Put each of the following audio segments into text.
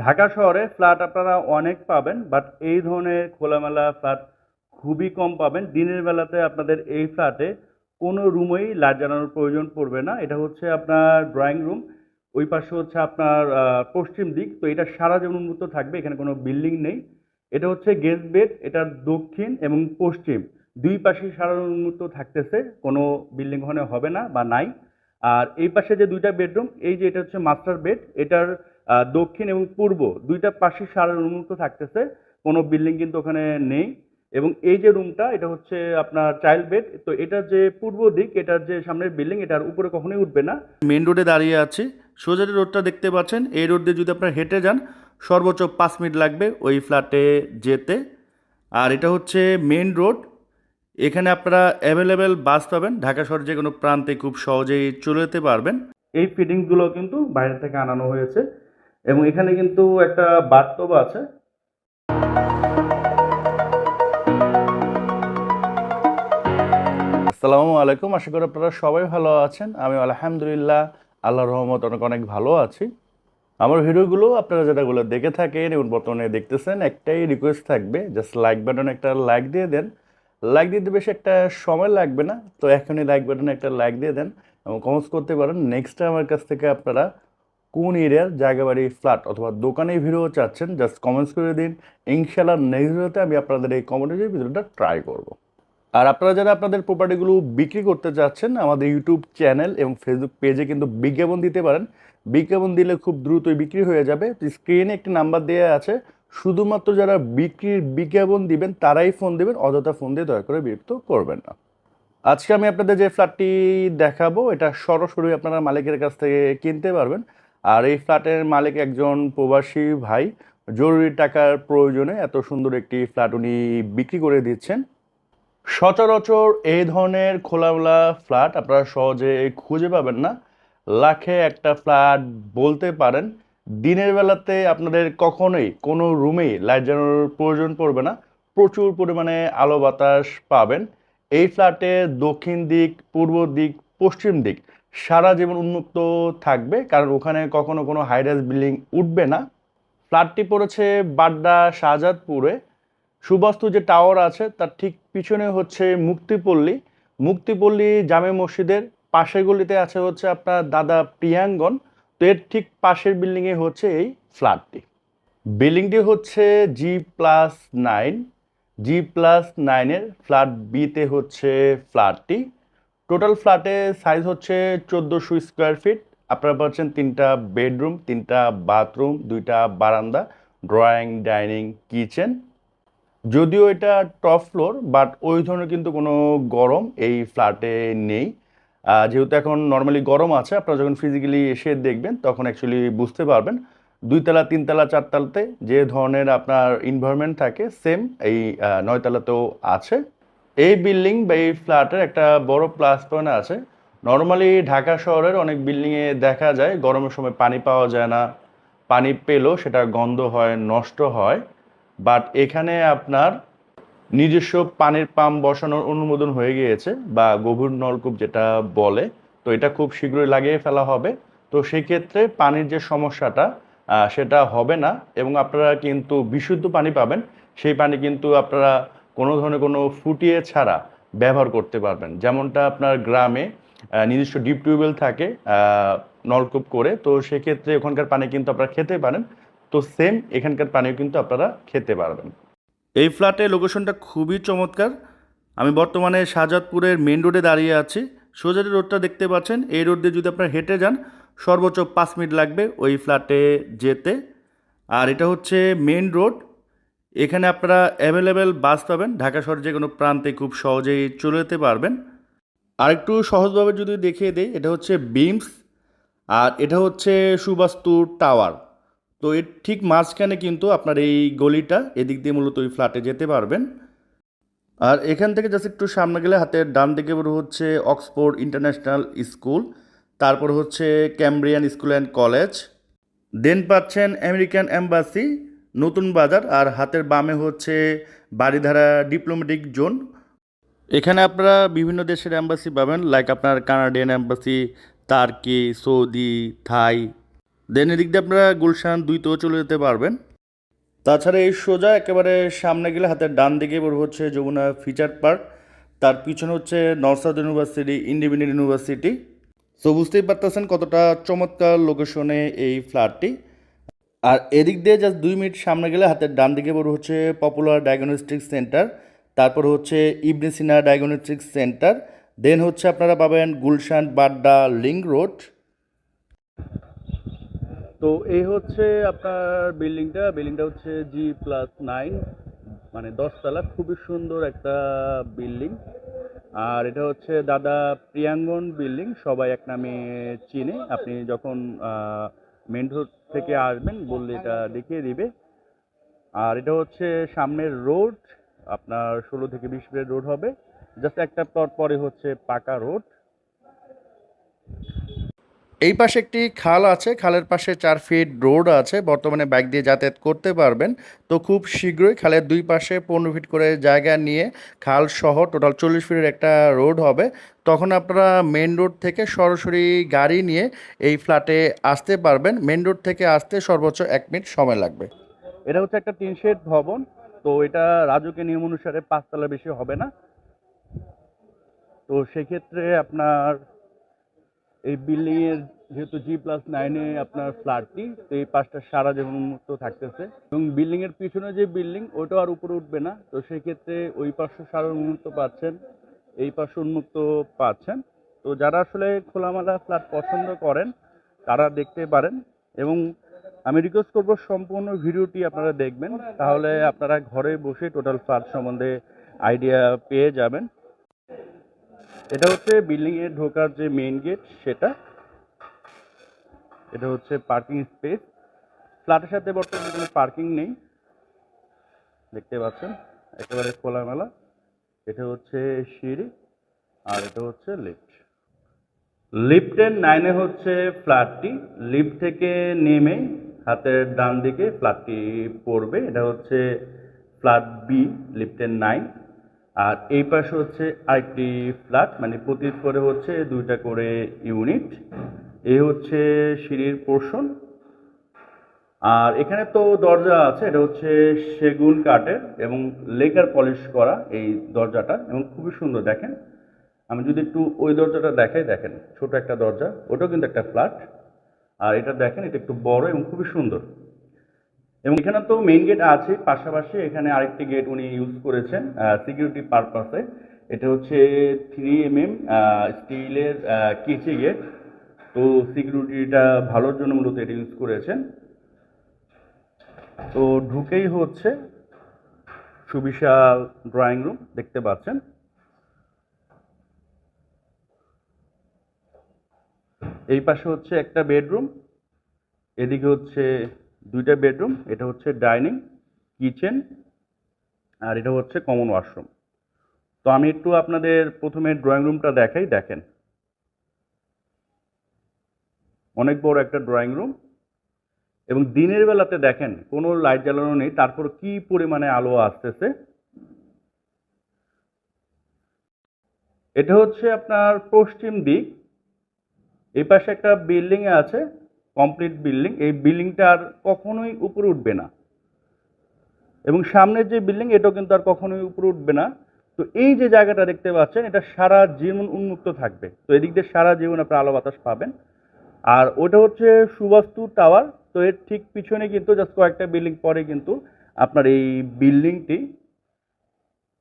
ঢাকা শহরে ফ্ল্যাট আপনারা অনেক পাবেন, বাট এই ধরনের খোলামেলা ফ্ল্যাট খুবই কম পাবেন। দিনের বেলাতে আপনাদের এই ফ্ল্যাটে কোনো রুমেই লাইট জ্বালানোর প্রয়োজন পড়বে না। এটা হচ্ছে আপনার ড্রয়িং রুম, ওই পাশে হচ্ছে আপনার পশ্চিম দিক। তো এটা সারা জীবন উন্মুক্ত থাকবে, এখানে কোনো বিল্ডিং নেই। এটা হচ্ছে গেস্ট বেড, এটার দক্ষিণ এবং পশ্চিম দুই পাশেই সারা জীবন উন্মুক্ত থাকতেছে, কোনো বিল্ডিং ওখানে হবে না বা নাই। আর এই পাশে যে দুইটা বেডরুম, এই যে এটা হচ্ছে মাস্টার বেড, এটার দক্ষিণ এবং পূর্ব দুইটা পাশে সারা উন্মুক্ত থাকতেছে, কোনো বিল্ডিং কিন্তু ওখানে নেই। এবং এই যে রুমটা, এটা হচ্ছে আপনার চাইল্ড বেড। তো এটার যে পূর্ব দিক, এটার যে সামনের বিল্ডিং, এটার উপরে কখনোই উঠবে না। মেন রোডে দাঁড়িয়ে আছি, সোজা যে রোডটা দেখতে পাচ্ছেন, এই রোড দিয়ে যদি আপনারা হেঁটে যান সর্বোচ্চ 5 মিনিট লাগবে ওই ফ্ল্যাটে যেতে। আর এটা হচ্ছে মেন রোড, এখানে আপনারা অ্যাভেলেবেল বাস পাবেন, ঢাকা শহরের যে কোনো প্রান্তে খুব সহজেই চলে যেতে পারবেন। এই ফিটিংসগুলো কিন্তু বাইরে থেকে আনানো হয়েছে এবং এখানে কিন্তু একটা বাথটব আছে। আসসালামু আলাইকুম, আশা করি আপনারা সবাই ভালো আছেন। আমি আলহামদুলিল্লাহ আল্লাহর রহমত অনেক অনেক ভালো আছি। আমার ভিডিওগুলো আপনারা যেটাগুলো দেখে থাকেন এবং বর্তমানে দেখতেছেন, একটাই রিকোয়েস্ট থাকবে, জাস্ট লাইক বাটনে একটা লাইক দিয়ে দেন। লাইক দিতে বেশি একটা সময় লাগবে না, তো এখনই লাইক বাটনে একটা লাইক দিয়ে দেন এবং কমেন্টস করতে পারেন নেক্সট টাইম আমার কাছ থেকে আপনারা কোন এরিয়ার জায়গা বাড়ি ফ্ল্যাট অথবা দোকানে ভিডিও চাচ্ছেন, জাস্ট কমেন্টস করে দিন। ইনশাআল্লাহ নেক্সট ভিডিওতে আমি আপনাদের এই কমেন্টের ভিডিওটা ট্রাই করব। আর আপনারা যারা আপনাদের প্রপার্টিগুলো বিক্রি করতে চাচ্ছেন, আমাদের ইউটিউব চ্যানেল এবং ফেসবুক পেজে কিন্তু বিজ্ঞাপন দিতে পারেন। বিজ্ঞাপন দিলে খুব দ্রুতই বিক্রি হয়ে যাবে। স্ক্রিনে একটি নাম্বার দেওয়া আছে, শুধুমাত্র যারা বিক্রির বিজ্ঞাপন দিবেন তারাই ফোন দিবেন, অযথা ফোন দিয়ে দয়া করে বিরক্ত করবেন না। আজকে আমি আপনাদের যে ফ্ল্যাটটি দেখাবো, এটা সরাসরি আপনারা মালিকের কাছ থেকে কিনতে পারবেন। আর এই ফ্ল্যাটের মালিক একজন প্রবাসী ভাই, জরুরি টাকার প্রয়োজনে এত সুন্দর একটি ফ্ল্যাট উনি বিক্রি করে দিচ্ছেন। সচরাচর এই ধরনের খোলামেলা ফ্ল্যাট আপনারা সহজে খুঁজে পাবেন না। লাখে একটা ফ্ল্যাট বলতে পারেন। দিনের বেলাতে আপনাদের কখনোই কোনো রুমেই লাইট জ্বালানোর প্রয়োজন পড়বে না, প্রচুর পরিমাণে আলো বাতাস পাবেন। এই ফ্ল্যাটের দক্ষিণ দিক, পূর্ব দিক, পশ্চিম দিক সারা জীবন উন্মুক্ত থাকবে, কারণ ওখানে কখনো কোনো হাইরাইজ বিল্ডিং উঠবে না। ফ্ল্যাটটি পড়েছে বাড্ডা শাহজাদপুরে। সুবাস্তু যে টাওয়ার আছে তার ঠিক পিছনে হচ্ছে মুক্তিপল্লী। মুক্তিপল্লী জামে মসজিদের পাশের গলিতে আছে হচ্ছে আপনার দাদা প্রিয়াঙ্গন। তো এর ঠিক পাশের বিল্ডিংয়ে হচ্ছে এই ফ্ল্যাটটি। বিল্ডিংটি হচ্ছে G+9, G+9-এর ফ্ল্যাট বিতে হচ্ছে ফ্ল্যাটটি। টোটাল ফ্ল্যাটের সাইজ হচ্ছে 1400 স্কোয়ার ফিট। আপনারা পাচ্ছেন 3টা বেডরুম, 3টা বাথরুম, 2টা বারান্দা, ড্রয়িং, ডাইনিং, কিচেন। যদিও এটা টপ ফ্লোর, বাট ওই ধরনের কিন্তু কোনো গরম এই ফ্ল্যাটে নেই। যেহেতু এখন নর্মালি গরম আছে, আপনারা যখন ফিজিক্যালি এসে দেখবেন তখন অ্যাকচুয়ালি বুঝতে পারবেন। 2তলা, 3তলা, 4তলাতে যে ধরনের আপনার এনভায়রনমেন্ট থাকে সেম এই 9তলাতেও আছে। এই বিল্ডিং বা এই ফ্ল্যাটের একটা বড় প্লাস পয়েন্ট আছে। নর্মালি ঢাকা শহরের অনেক বিল্ডিংয়ে দেখা যায় গরমের সময় পানি পাওয়া যায় না, পানি পেলেও সেটা গন্ধ হয়, নষ্ট হয়। বাট এখানে আপনার নিজস্ব পানির পাম্প বসানোর অনুমোদন হয়ে গিয়েছে, বা গভীর নলকূপ যেটা বলে। তো এটা খুব শীঘ্রই লাগিয়ে ফেলা হবে। তো সেই ক্ষেত্রে পানির যে সমস্যাটা সেটা হবে না এবং আপনারা কিন্তু বিশুদ্ধ পানি পাবেন। সেই পানি কিন্তু আপনারা কোনো ধরনের কোনো ফুটিয়ে ছাড়া ব্যবহার করতে পারবেন, যেমনটা আপনার গ্রামে নিজস্ব ডিপ টিউবওয়েল থাকে নলকূপ করে। তো সেক্ষেত্রে ওখানকার পানি কিন্তু আপনারা খেতে পারেন। তো সেম এখানকার পানিও কিন্তু আপনারা খেতে পারবেন। এই ফ্ল্যাটের লোকেশনটা খুবই চমৎকার। আমি বর্তমানে শাহজাদপুরের মেন রোডে দাঁড়িয়ে আছি। সোজা যে রোডটা দেখতে পাচ্ছেন, এই রোড দিয়ে যদি আপনারা হেঁটে যান সর্বোচ্চ 5 মিনিট লাগবে ওই ফ্ল্যাটে যেতে। আর এটা হচ্ছে মেন রোড, এখানে আপনারা অ্যাভেলেবেল বাস পাবেন, ঢাকা শহরের যে কোনো প্রান্তে খুব সহজেই চলে যেতে পারবেন। আর একটু সহজভাবে যদি দেখিয়ে দেই, এটা হচ্ছে বিমস আর এটা হচ্ছে সুবাস্তু টাওয়ার। তো এর ঠিক মাঝখানে কিন্তু আপনার এই গলিটা, এদিক দিয়ে মূলত ওই ফ্ল্যাটে যেতে পারবেন। আর এখান থেকে জাস্ট একটু সামনে গেলে হাতের ডান দিকে বড় হচ্ছে অক্সফোর্ড ইন্টারন্যাশনাল স্কুল, তারপর হচ্ছে ক্যামব্রিয়ান স্কুল অ্যান্ড কলেজ, দেন পাচ্ছেন আমেরিকান এম্বাসি নতুন বাজার, আর হাতের বামে হচ্ছে বারিধারা ডিপ্লোম্যাটিক জোন। এখানে আপনারা বিভিন্ন দেশের এম্বাসি পাবেন, লাইক আপনার কানাডিয়ান এম্বাসি, টার্কি, সৌদি, থাই, দেন এদিক দিয়ে আপনারা গুলশান 2তেও চলে যেতে পারবেন। তাছাড়া এই সোজা একেবারে সামনে গেলে হাতের ডান দিকে পড়বে হচ্ছে যমুনা ফিচার পার্ক, তার পিছনে হচ্ছে north south university, independent university. So বুঝতেই পারতেছেন কতটা চমৎকার লোকেশনে এই ফ্ল্যাটটি। আর এদিক দিয়ে জাস্ট 2 মিনিট সামনে গেলে হাতের ডান দিকে পড়বে হচ্ছে পপুলার ডায়াগনস্টিক সেন্টার, তারপর হচ্ছে ইবনে সিনা ডায়াগনস্টিক সেন্টার, দেন হচ্ছে আপনারা পাবেন গুলশান বাড্ডা লিংক রোড। তো এই হচ্ছে আপনার বিল্ডিংটা হচ্ছে G+9, মানে 10 তলা, খুবই সুন্দর একটা বিল্ডিং। আর এটা হচ্ছে দাদা প্রিয়াঙ্গন বিল্ডিং, সবাই এক নামে চিনে। আপনি যখন মেন রোড থেকে আসবেন বললে এটা দেখিয়ে দিবে। আর এটা হচ্ছে সামনের রোড, আপনার 16 থেকে 20 ফিটের রোড হবে, জাস্ট একটা প্লট পরে হচ্ছে পাকা রোড। এই পাশে একটি খাল আছে, খালের পাশে 4 ফিট রোড আছে, বর্তমানে বাইক দিয়ে যাতায়াত করতে পারবেন। তো খুব শীঘ্রই খালের 2 পাশে 15 ফিট করে জায়গা নিয়ে খাল সহ টোটাল 40 ফিটের একটা রোড হবে। তখন আপনারা মেন রোড থেকে সরাসরি গাড়ি নিয়ে এই ফ্ল্যাটে আসতে পারবেন। মেন রোড থেকে আসতে সর্বোচ্চ 1 মিনিট সময় লাগবে। এটা হচ্ছে একটা 3 শেড ভবন। তো এটা রাজুকের নিয়ম অনুসারে 5 তলা বেশি হবে না। তো সেক্ষেত্রে আপনার এই বিল্ডিং এর যেহেতু G+9-এ আপনার ফ্ল্যাটটি, তো এই পাশটা সারা জীবন উন্মুক্ত থাকতেছে, এবং বিল্ডিং এর পিছনে যে বিল্ডিং ওটাও আর উপরে উঠবে না। তো সেই ক্ষেত্রে ওই পাশে সারা উন্মুক্ত পাচ্ছেন, এই পাশে উন্মুক্ত পাচ্ছেন। তো যারা আসলে খোলামেলা ফ্ল্যাট পছন্দ করেন তারা দেখতে পারেন, এবং আমি রিকোয়েস্ট করব সম্পূর্ণ ভিডিওটি আপনারা দেখবেন, তাহলে আপনারা ঘরে বসে টোটাল ফ্ল্যাট সম্বন্ধে আইডিয়া পেয়ে যাবেন। এটা হচ্ছে বিল্ডিং এর ঢোকার যে মেইন গেট সেটা। এটা হচ্ছে পার্কিং স্পেস। ফ্ল্যাটের সাথে বর্তমানে কোনো পার্কিং নেই, দেখতে পাচ্ছেন একেবারে খোলামেলা। এটা হচ্ছে সিঁড়ি, আর এটা হচ্ছে লিফট। লিফটের 9-এ হচ্ছে ফ্ল্যাটটি। লিফট থেকে নেমে হাতের ডান দিকে ফ্ল্যাটটি পড়বে। এটা হচ্ছে ফ্ল্যাট বি, লিফটের 9। আর এই পাশে হচ্ছে আরেকটি ফ্ল্যাট, মানে প্রতি ফ্লোরে হচ্ছে 2টা করে ইউনিট। এই হচ্ছে সিঁড়ির পোর্শন। আর এখানে তো দরজা আছে, এটা হচ্ছে সেগুন কাঠের এবং লেকার পলিশ করা এই দরজাটা, এবং খুবই সুন্দর। দেখেন, আমি যদি একটু ওই দরজাটা দেখাই, দেখেন ছোট একটা দরজা, ওটাও কিন্তু একটা ফ্ল্যাট। আর এটা দেখেন, এটা একটু বড় এবং খুবই সুন্দর। এবং এখানে তো মেইন গেট আছে, পাশাপাশি এখানে আরেকটি গেট উনি ইউজ করেছেন সিকিউরিটি পারপাসে। এটা হচ্ছে 3mm স্টিলের কেচি গেট। তো সিকিউরিটিটা ভালোর জন্য মূলত এটা ইউজ করেছেন। তো ঢুকেই হচ্ছে সুবিশাল ড্রয়িং রুম, দেখতে পাচ্ছেন। এই পাশে হচ্ছে একটা বেডরুম, এদিকে হচ্ছে 2টা বেডরুম। এটা হচ্ছে ডাইনিং, কিচেন, আর এটা হচ্ছে কমন ওয়াশরুম। তো আমি একটু আপনাদের প্রথমে ড্রয়িং রুমটা দেখাই। দেখেন, অনেক বড় একটা ড্রয়িং রুম, এবং দিনের বেলাতে দেখেন কোনো লাইট জ্বালানো নেই, তারপর কি পরিমাণে আলো আসতেছে। এটা হচ্ছে আপনার পশ্চিম দিক। এই পাশে একটা বিল্ডিং আছে, কমপ্লিট বিল্ডিং। এই বিল্ডিংটা আর কখনোই উপরে উঠবে না, এবং সামনের যে বিল্ডিং এটাও কিন্তু আর কখনোই উপরে উঠবে না। তো এই যে জায়গাটা দেখতে পাচ্ছেন, এটা সারা জীবন উন্মুক্ত থাকবে। তো এদিক দিয়ে সারা জীবন আপনার আলো বাতাস পাবেন। আর ওটা হচ্ছে সুবাস্তু টাওয়ার। তো এর ঠিক পিছনে কিন্তু জাস্ট কয়েকটা বিল্ডিং পরে কিন্তু আপনার এই বিল্ডিংটি।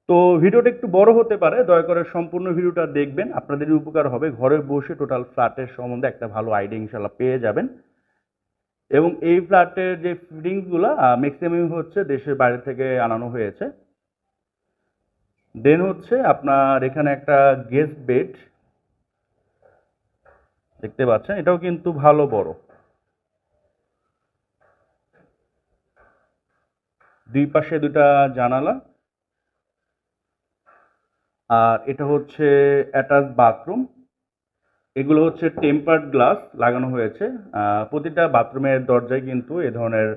তো ভিডিওটা একটু বড় হতে পারে, দয়া করে সম্পূর্ণ ভিডিওটা দেখবেন, আপনাদের উপকার হবে। ঘরে বসে টোটাল ফ্ল্যাটের সম্বন্ধে একটা ভালো আইডিয়া ইনশাল্লাহ পেয়ে যাবেন। এবং এই ফ্ল্যাটের যে ফিটিংসগুলো ম্যাক্সিমাম হচ্ছে দেশের বাইরে থেকে আনানো হয়েছে। দেন হচ্ছে আপনার এখানে একটা গেস্ট বেড দেখতে পাচ্ছেন, এটাও কিন্তু ভালো বড়। 2 পাশে 2টা জানালা। আর এটা হচ্ছে অ্যাটাচ বাথরুম। এগুলো হচ্ছে টেম্পার্ড গ্লাস লাগানো হয়েছে। প্রতিটা বাথরুমের দরজায় কিন্তু এ ধরনের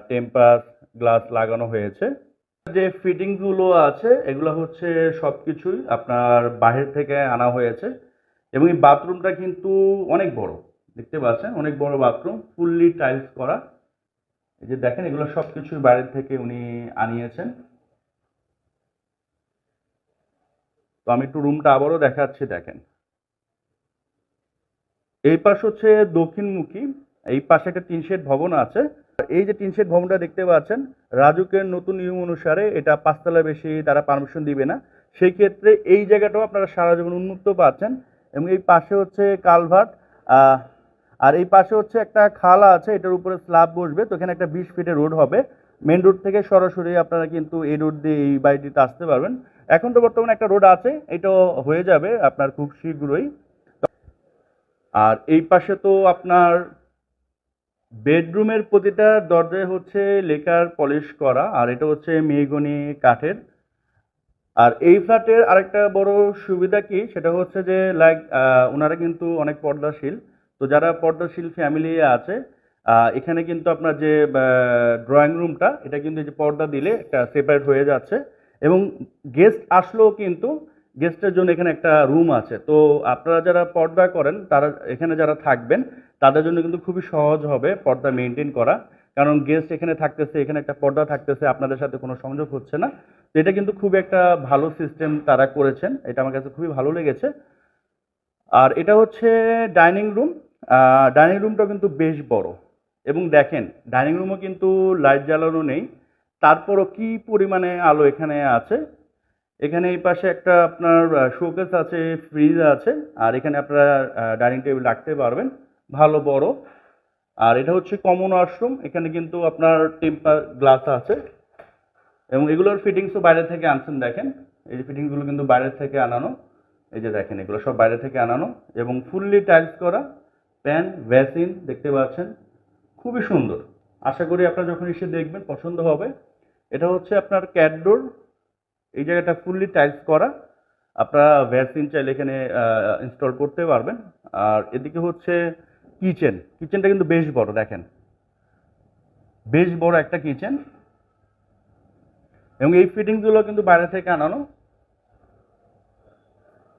টেম্পার গ্লাস লাগানো হয়েছে। যে ফিটিংসগুলো আছে এগুলো হচ্ছে সবকিছুই আপনার বাহির থেকে আনা হয়েছে, এবং এই বাথরুমটা কিন্তু অনেক বড়। দেখতে পাচ্ছেন অনেক বড় বাথরুম, ফুললি টাইলস করা। এই যে দেখেন এগুলো সবকিছু বাইরে থেকে উনি আনিয়েছেন। তো আমি একটু রুমটা আবারও দেখাচ্ছি, দেখেন এই পাশ হচ্ছে দক্ষিণমুখী, এই পাশে একটা টিন শেড ভবন আছে। এই যে টিন শেড ভবনটা দেখতে পাচ্ছেন, রাজুকের নতুন নিয়ম অনুসারে এটা 5 তলা বেশি তারা পারমিশন দিবে না। সেই ক্ষেত্রে এই জায়গাটাও আপনারা সারা জীবন উন্মুক্ত পাচ্ছেন। এবং এই পাশে হচ্ছে কালভার্ট, আর এই পাশে হচ্ছে একটা খালা আছে, এটার উপরে স্ল্যাব বসবে। তো এখানে একটা 20 ফিটের রোড হবে, মেন রোড থেকে সরাসরি আপনারা কিন্তু এই রোড দিয়ে এই বাড়িটিতে আসতে পারবেন। এখন তো বর্তমানে একটা রোড আছে, এটাও হয়ে যাবে আপনার খুব শীঘ্রই। আর এই পাশে তো আপনার বেডরুমের প্রতিটা দরজায় হচ্ছে লেকার পলিশ করা, আর এটা হচ্ছে মেহগনি কাঠের। আর এই ফ্ল্যাটের আরেকটা বড় সুবিধা কি, সেটা হচ্ছে যে লাইক ওনারা কিন্তু অনেক পর্দাশীল। তো যারা পর্দাশীল ফ্যামিলি আছে, এখানে কিন্তু আপনার যে ড্রয়িং রুমটা, এটা কিন্তু এই যে পর্দা দিলে একটা সেপারেট হয়ে যাচ্ছে। এবং গেস্ট আসলেও কিন্তু গেস্টের জন্য এখানে একটা রুম আছে। তো আপনারা যারা পর্দা করেন, তারা এখানে যারা থাকবেন, তাদের জন্য কিন্তু খুবই সহজ হবে পর্দা মেনটেন করা। কারণ গেস্ট এখানে থাকতেছে, এখানে একটা পর্দা থাকতেছে, আপনাদের সাথে কোনো সংযোগ হচ্ছে না। তো এটা কিন্তু খুব একটা ভালো সিস্টেম তারা করেছেন, এটা আমার কাছে খুবই ভালো লেগেছে। আর এটা হচ্ছে ডাইনিং রুম। ডাইনিং রুমটা কিন্তু বেশ বড়। এবং দেখেন ডাইনিং রুমও কিন্তু লাইট জ্বালানো নেই, তারপরও কি পরিমাণে আলো এখানে আছে। এখানে এই পাশে একটা আপনার শোকেস আছে, ফ্রিজ আছে, আর এখানে আপনারা ডাইনিং টেবিল রাখতে পারবেন, ভালো বড়। আর এটা হচ্ছে কমন ওয়াশরুম, এখানে কিন্তু আপনার টেম্পার গ্লাস আছে। এবং এগুলোর ফিটিংসও বাইরে থেকে আনছেন, দেখেন এই যে ফিটিংসগুলো কিন্তু বাইরে থেকে আনানো। এই যে দেখেন এগুলো সব বাইরে থেকে আনানো এবং ফুললি টাইলস করা। প্যান ভ্যাসিন দেখতে পাচ্ছেন, খুবই সুন্দর। আশা করি আপনারা যখন এসে দেখবেন পছন্দ হবে। এটা হচ্ছে আপনার ক্যাটডোর, এই জায়গাটা ফুললি টাইলস করা। আপনারা ভ্যাসিন চাইলে এখানে ইনস্টল করতে পারবেন। আর এদিকে হচ্ছে কিচেন, কিচেনটা কিন্তু বেশ বড়, দেখেন বেশ বড় একটা কিচেন। এবং এই ফিটিংসগুলো কিন্তু বাইরে থেকে আনানো।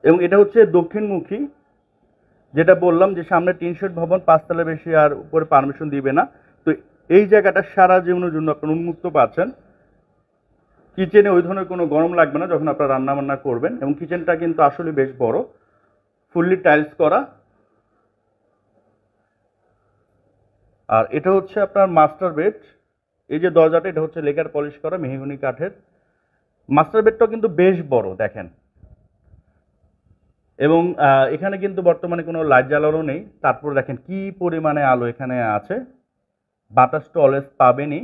এবং এটা হচ্ছে দক্ষিণমুখী, যেটা বললাম যে সামনে টিন শেড ভবন, 5 তলা বেশি আর উপরে পারমিশন দিবে না। তো এই জায়গাটা সারা জীবনের জন্য আপনার উন্মুক্ত পাচ্ছেন। কিচেনে ওই ধরনের কোনো গরম লাগবে না যখন আপনারা রান্না বান্না করবেন। এবং কিচেনটা কিন্তু আসলে বেশ বড়, ফুললি টাইলস করা। আর এটা হচ্ছে আপনার মাস্টার বেড। এই যে দরজাটা, এটা হচ্ছে লেকার পলিশ করা মেহগনি কাঠের। মাস্টার বেডটাও কিন্তু বেশ বড়, দেখেন। এবং এখানে কিন্তু বর্তমানে কোনো লাইট জ্বালানো নেই, তারপর দেখেন কি পরিমাণে আলো এখানে আছে। বাতাস তো অলওয়েজ পাবেনই।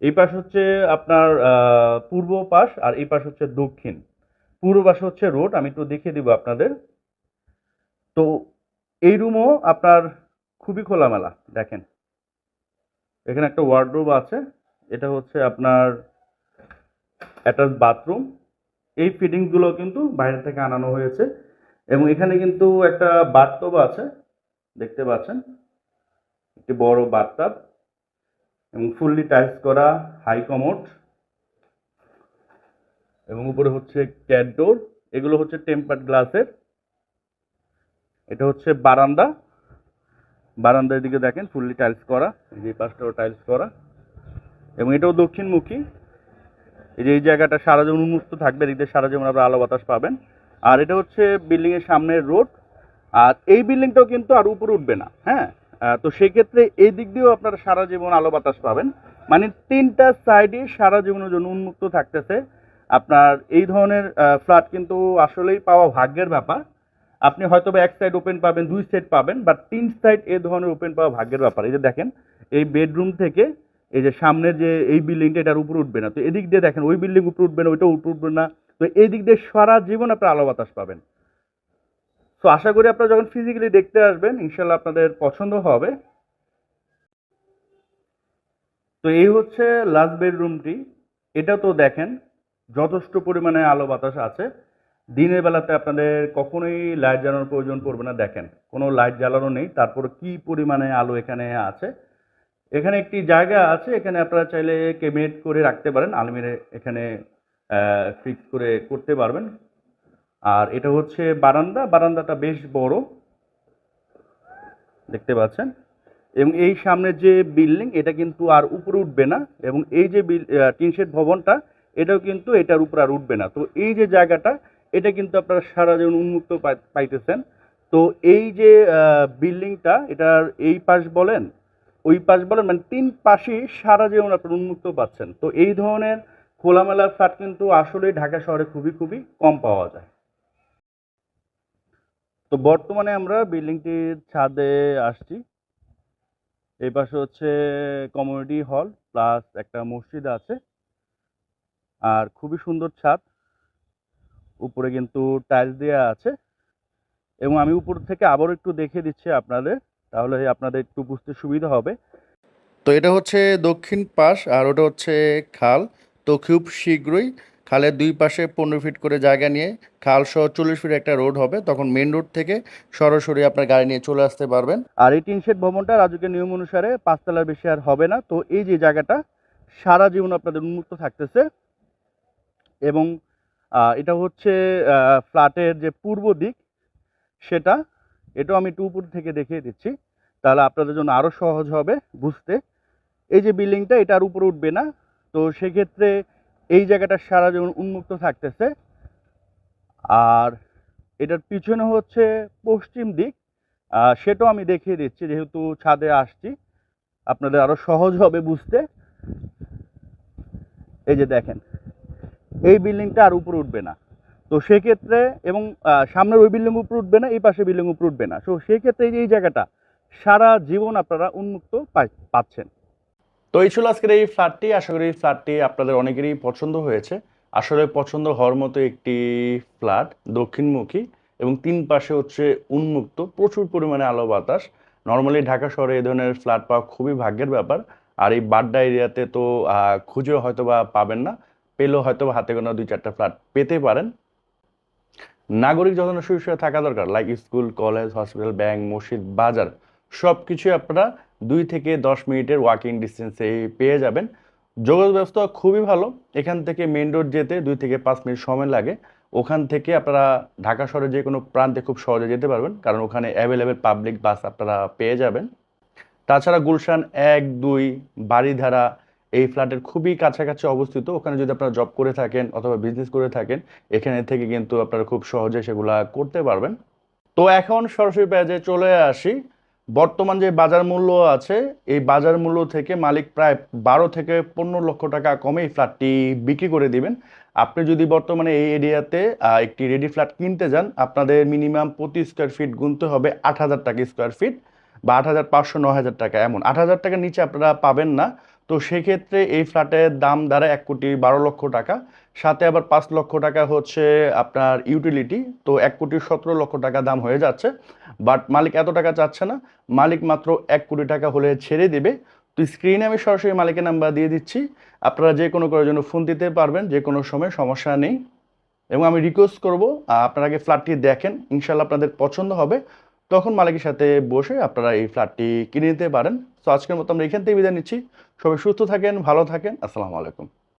এই পাশ হচ্ছে আপনার পূর্ব পাশ, আর এই পাশ হচ্ছে দক্ষিণ। পূর্ব পাশে হচ্ছে রোড, আমি একটু দেখিয়ে দিব আপনাদের। তো এই রুমও আপনার খুবই খোলামেলা, দেখেন এখানে একটা ওয়ার্ডরোব আছে। এটা হচ্ছে আপনার অ্যাটাচ বাথরুম। এই ফিটিংসগুলো কিন্তু বাইরে থেকে আনানো হয়েছে। এবং এখানে কিন্তু একটা বাথটব আছে, দেখতে পাচ্ছেন একটি বড় বাথটাব। এবং ফুললি টাইলস করা হাই কমোড। এবং উপরে হচ্ছে ক্যাট ডোর, এগুলো হচ্ছে টেম্পার্ড গ্লাসের। এটা হচ্ছে বারান্দা, বারান্দার দিকে দেখেন ফুললি টাইলস করা, এই যে পাশটাও টাইলস করা। এবং এটাও দক্ষিণমুখী। এই যে এই জায়গাটা সারা জীবন উন্মুক্ত থাকবে, এদিক দিয়ে সারা জীবন আপনারা আলো বাতাস পাবেন। আর এটা হচ্ছে বিল্ডিং এর সামনের রোড। আর এই বিল্ডিংটাও কিন্তু আর উপরে উঠবে না, হ্যাঁ। তো সেই ক্ষেত্রে এই দিক দিয়েও আপনারা সারা জীবন আলো বাতাস পাবেন। মানে তিনটা সাইডই সারা জীবনের জন্য উন্মুক্ত থাকতেছে। আপনার এই ধরনের ফ্ল্যাট কিন্তু আসলেই পাওয়া ভাগ্যের ব্যাপার। আপনি হয়তো বা এক সাইড ওপেন পাবেন, দুই সাইড পাবেন, বাট তিন সাইড এই ধরনের ওপেন পাওয়া ভাগ্যের ব্যাপার। এই যে দেখেন এই বেডরুম থেকে এই যে সামনের যে এই বিল্ডিংটা, এটার উপরে উঠবে না। তো এদিক দিয়ে দেখেন ওই বিল্ডিং উপরে উঠবে না, ওইটা উপরে উঠবে না। তো এই দিক দিয়ে সারা জীবন আপনার আলো বাতাস পাবেন। তো আশা করি আপনারা যখন ফিজিক্যালি দেখতে আসবেন, ইনশাল্লাহ আপনাদের পছন্দ হবে। তো এই হচ্ছে লাস্ট বেডরুমটি। এটা তো দেখেন যথেষ্ট পরিমাণে আলো বাতাস আছে। দিনের বেলাতে আপনাদের কখনোই লাইট জ্বালানোর প্রয়োজন পড়বে না, দেখেন কোনো লাইট জ্বালানো নেই, তারপর কি পরিমাণে আলো এখানে আছে। এখানে একটি জায়গা আছে, এখানে আপনারা চাইলে ক্যাবিনেট করে রাখতে পারেন, আলমিরা এখানে ফিক্স করে করতে পারবেন। আর এটা হচ্ছে বারান্দা, বারান্দাটা বেশ বড়। দেখতে পাচ্ছেন। এবং এই সামনের যে বিল্ডিং এটা কিন্তু আর উপরে উঠবে না, এবং এই যে টিন শেড ভবনটা এটাও কিন্তু এটার উপর আর উঠবে না। তো এই যে জায়গাটা এটা কিন্তু আপনারা সারা জীবন উন্মুক্ত পাইতেছেন। তো এই যে বিল্ডিংটা এটার এই পাশ বলেন ওই পাশ বলেন মানে তিন পাশেই সারা জীবন আপনারা উন্মুক্ত পাচ্ছেন। তো এই ধরনের খোলামেলা ফ্ল্যাট কিন্তু আসলে ঢাকা শহরে খুবই খুবই কম পাওয়া যায়। তো বর্তমানে আমরা বিল্ডিংটির ছাদে আসছি। এই পাশে হচ্ছে কমিউনিটি হল প্লাস একটা মসজিদ আছে, আর খুবই সুন্দর ছাদ, উপরে কিন্তু টাইলস দেওয়া আছে। এবং আমি উপর থেকে আবারও একটু দেখিয়ে দিচ্ছি আপনাদের, তাহলে আপনাদের একটু বুঝতে সুবিধা হবে। তো এটা হচ্ছে দক্ষিণ পাশ, আর ওটা হচ্ছে খাল। তো খুব শীঘ্রই খালের দুই পাশে 15 ফিট করে জায়গা নিয়ে খাল সহ 40 ফিট একটা রোড হবে, তখন মেন রোড থেকে সরাসরি আপনার গাড়ি নিয়ে চলে আসতে পারবেন। আর এই টিন শেড ভবনটা রাজুকের নিয়ম অনুসারে 5 তলার বেশি আর হবে না। তো এই যে জায়গাটা সারা জীবন আপনাদের উন্মুক্ত থাকতেছে। এবং এটা হচ্ছে ফ্ল্যাটের যে পূর্ব দিক সেটা, এটাও আমি একটু উপর থেকে দেখিয়ে দিচ্ছি, তাহলে আপনাদের জন্য আরও সহজ হবে বুঝতে। এই যে বিল্ডিংটা এটা আর উপরে উঠবে না, তো সেক্ষেত্রে এই জায়গাটা সারা জীবন উন্মুক্ত থাকতেছে। আর এটার পিছনে হচ্ছে পশ্চিম দিক, সেটাও আমি দেখিয়ে দিচ্ছি যেহেতু ছাদে আসছি, আপনাদের আরও সহজ হবে বুঝতে। এই যে দেখেন, এই বিল্ডিংটা আর উপরে উঠবে না, তো সেক্ষেত্রে এবং সামনের ওই বিল্ডিং উপরে উঠবে না, এই পাশে বিল্ডিং উপরে উঠবে না। তো সেক্ষেত্রে এই যে এই জায়গাটা সারা জীবন আপনারা উন্মুক্ত পাচ্ছেন। তো এই ছিল আজকের এই ফ্ল্যাটটি। আশা করি এই ফ্ল্যাটটি আপনাদের অনেকেরই পছন্দ হয়েছে। আসলে পছন্দ হওয়ার মতো একটি ফ্ল্যাট, দক্ষিণমুখী এবং তিন পাশে হচ্ছে উন্মুক্ত, প্রচুর পরিমাণে আলো বাতাস। নর্মালি ঢাকা শহরে এই ধরনের ফ্ল্যাট পাওয়া খুবই ভাগ্যের ব্যাপার। আর এই বাড্ডা এরিয়াতে তো খুঁজেও হয়তো বা পাবেন না, পেলেও হয়তো বা হাতে গোনা 2-4টা ফ্ল্যাট পেতে পারেন। নাগরিক যখন সুবিধা থাকা দরকার, like school, college, hospital, bank, মসজিদ, বাজার, সব কিছুই আপনারা 2 থেকে 10 মিনিটের ওয়াকিং ডিস্টেন্সে পেয়ে যাবেন। যোগাযোগ ব্যবস্থা খুবই ভালো। এখান থেকে মেন রোড যেতে 2 থেকে 5 মিনিট সময় লাগে। ওখান থেকে আপনারা ঢাকা শহরের যে কোনো প্রান্তে খুব সহজে যেতে পারবেন, কারণ ওখানে অ্যাভেলেবেল পাবলিক বাস আপনারা পেয়ে যাবেন। তাছাড়া গুলশান 1-2 বারিধারা এই ফ্ল্যাটের খুবই কাছাকাছি অবস্থিত। ওখানে যদি আপনারা জব করে থাকেন অথবা বিজনেস করে থাকেন, এখানে থেকে কিন্তু আপনারা খুব সহজে সেগুলা করতে পারবেন। তো এখন সরাসরি পেজে চলে আসি। বর্তমান যে বাজার মূল্য আছে, এই বাজার মূল্য থেকে মালিক প্রায় 12 থেকে 15 লক্ষ টাকা কমে এই ফ্ল্যাটটি বিক্রি করে দিবেন। আপনি যদি বর্তমানে এই এরিয়াতে একটি রেডি ফ্ল্যাট কিনতে যান, আপনাদের মিনিমাম প্রতি স্কোয়ার ফিট গুনতে হবে 8,000 টাকা স্কোয়ার ফিট, বা 8,500, 9,000 টাকা, এমন 8,000 টাকার নিচে আপনারা পাবেন না। তো সেক্ষেত্রে এই ফ্ল্যাটের দাম দাঁড়ায় 1,12,00,000 টাকা, সাথে আবার 5 লক্ষ টাকা হচ্ছে আপনার ইউটিলিটি। তো 1,17,00,000 টাকা দাম হয়ে যাচ্ছে। বাট মালিক এত টাকা চাচ্ছে না, মালিক মাত্র 1 কোটি টাকা হলে ছেড়ে দেবে। তো স্ক্রিনে আমি সরাসরি মালিকের নাম্বার দিয়ে দিচ্ছি, আপনারা যে কোনো করার জন্য ফোন দিতে পারবেন, যে কোনো সময়, সমস্যা নেই। এবং আমি রিকোয়েস্ট করবো আপনারা আগে ফ্ল্যাটটি দেখেন, ইনশাল্লাহ আপনাদের পছন্দ হবে, তখন মালিকের সাথে বসে আপনারা এই ফ্ল্যাটটি কিনে নিতে পারেন। তো আজকের মতো আমরা এখান থেকে বিদায় নিচ্ছি। সবাই সুস্থ থাকেন, ভালো থাকেন, আসসালামু আলাইকুম।